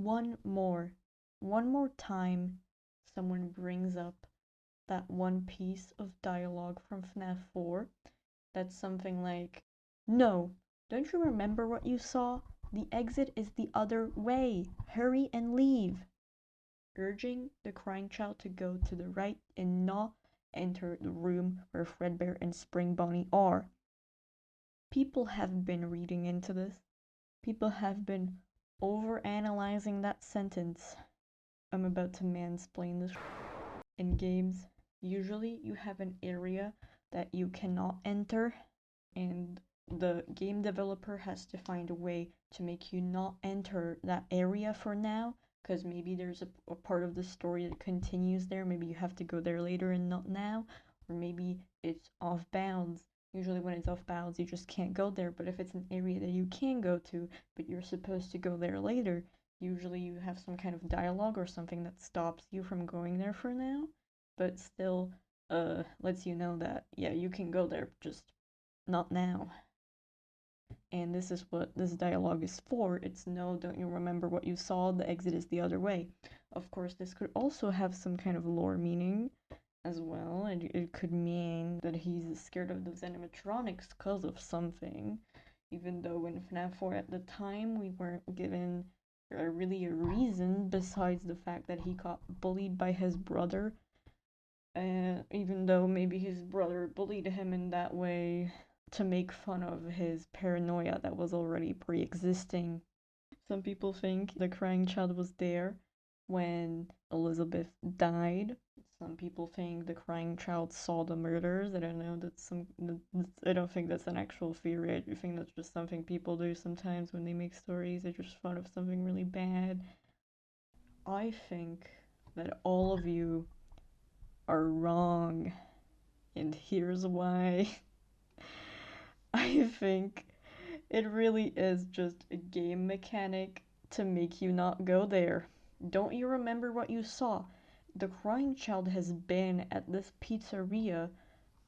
one more time someone brings up that one piece of dialogue from FNAF 4, that's something like, "No, don't you remember what you saw? The exit is the other way. Hurry and leave." Urging the crying child to go to the right and not enter the room where Fredbear and Spring Bonnie are. People have been reading into this. People have been overanalyzing that sentence. I'm about to mansplain this. In games, usually you have an area that you cannot enter, and the game developer has to find a way to make you not enter that area for now, because maybe there's a part of the story that continues there. Maybe you have to go there later and not now, or maybe it's off bounds. Usually when it's off bounds, you just can't go there, but if it's an area that you can go to, but you're supposed to go there later, usually you have some kind of dialogue or something that stops you from going there for now, but still lets you know that, yeah, you can go there, just not now. And this is what this dialogue is for. It's, "No, don't you remember what you saw? The exit is the other way." Of course, this could also have some kind of lore meaning as well. It could mean that he's scared of those animatronics because of something, even though in FNAF 4 at the time we weren't given really a reason besides the fact that he got bullied by his brother. Even though maybe his brother bullied him in that way to make fun of his paranoia that was already pre-existing. Some people think the crying child was there when Elizabeth died. Some people think the crying child saw the murders. I don't know, I don't think that's an actual theory. I think that's just something people do sometimes when they make stories. They just thought of something really bad. I think that all of you are wrong, and here's why. I think it really is just a game mechanic to make you not go there. Don't you remember what you saw? The crying child has been at this pizzeria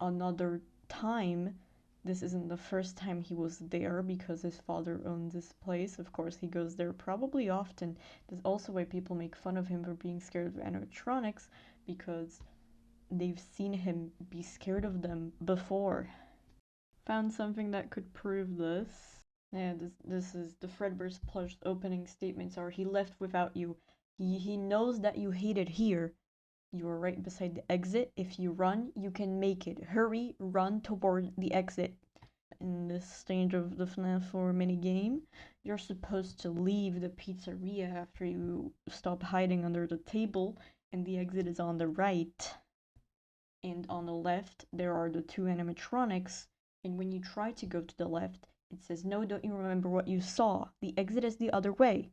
another time. This isn't the first time he was there because his father owns this place. Of course, he goes there probably often. There's also why people make fun of him for being scared of animatronics, because they've seen him be scared of them before. Found something that could prove this. Yeah, this is the Fredbear's plush opening statements are, "He left without you. He knows that you hate it here. You are right beside the exit. If you run, you can make it. Hurry, run toward the exit." In this stage of the FNAF 4 minigame, you're supposed to leave the pizzeria after you stop hiding under the table, and the exit is on the right. And on the left, there are the two animatronics. And when you try to go to the left, it says, "No, don't you remember what you saw? The exit is the other way."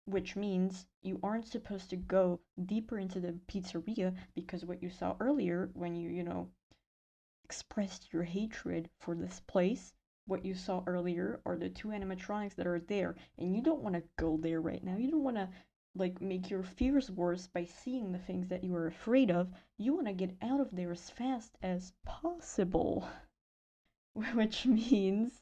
Which means you aren't supposed to go deeper into the pizzeria, because what you saw earlier when you expressed your hatred for this place, what you saw earlier are the two animatronics that are there, and you don't want to go there right now. You don't want to make your fears worse by seeing the things that you are afraid of. You want to get out of there as fast as possible. Which means,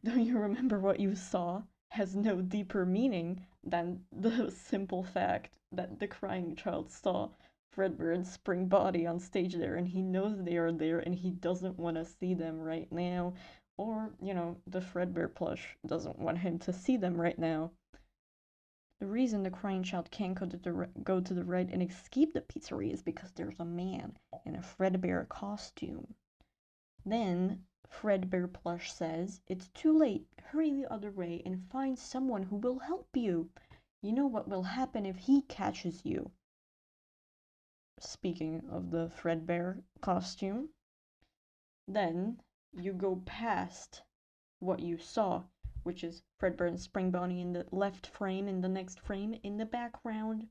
"Don't you remember what you saw?" has no deeper meaning than the simple fact that the crying child saw Fredbear and Spring Body on stage there, and he knows they are there, and he doesn't want to see them right now. Or, the Fredbear plush doesn't want him to see them right now. The reason the crying child can't go to the right and escape the pizzeria is because there's a man in a Fredbear costume. Then Fredbear plush says, "It's too late. Hurry the other way and find someone who will help you. You know what will happen if he catches you." Speaking of the Fredbear costume. Then you go past what you saw, which is Fredbear and Spring Bonnie in the left frame, in the next frame in the background.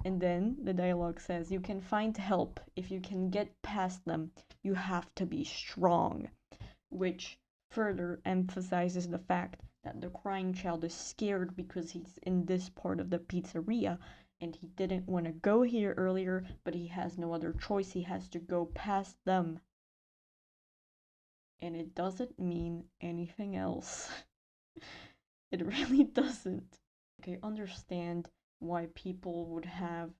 And then the dialogue says, "You can find help if you can get past them. You have to be strong." Which further emphasizes the fact that the crying child is scared because he's in this part of the pizzeria, and he didn't want to go here earlier, but he has no other choice. He has to go past them. And it doesn't mean anything else. It really doesn't. I understand why people would have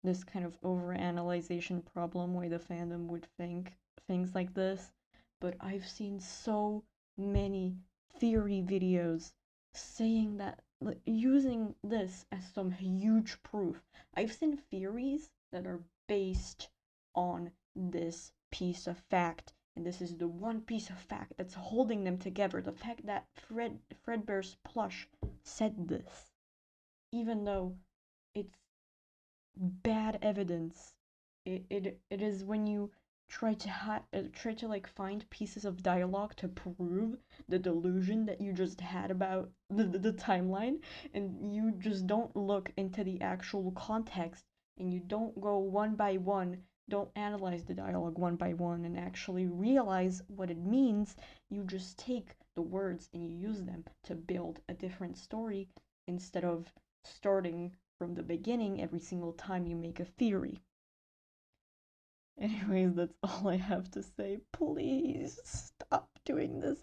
this kind of overanalyzation problem, why the fandom would think things like this, but I've seen so many theory videos saying that, using this as some huge proof. I've seen theories that are based on this piece of fact, and this is the one piece of fact that's holding them together. The fact that Fredbear's plush said this, even though it's bad evidence. It is when you try to like find pieces of dialogue to prove the delusion that you just had about the timeline, and you just don't look into the actual context, and you don't go one by one, don't analyze the dialogue one by one and actually realize what it means. You just take the words and you use them to build a different story instead of starting from the beginning every single time you make a theory. Anyways, that's all I have to say. Please stop doing this.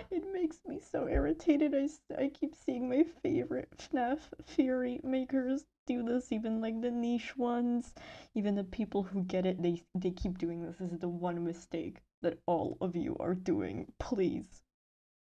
It makes me so irritated. I keep seeing my favorite FNAF theory makers do this, even like the niche ones. Even the people who get it, they keep doing this. This is the one mistake that all of you are doing. Please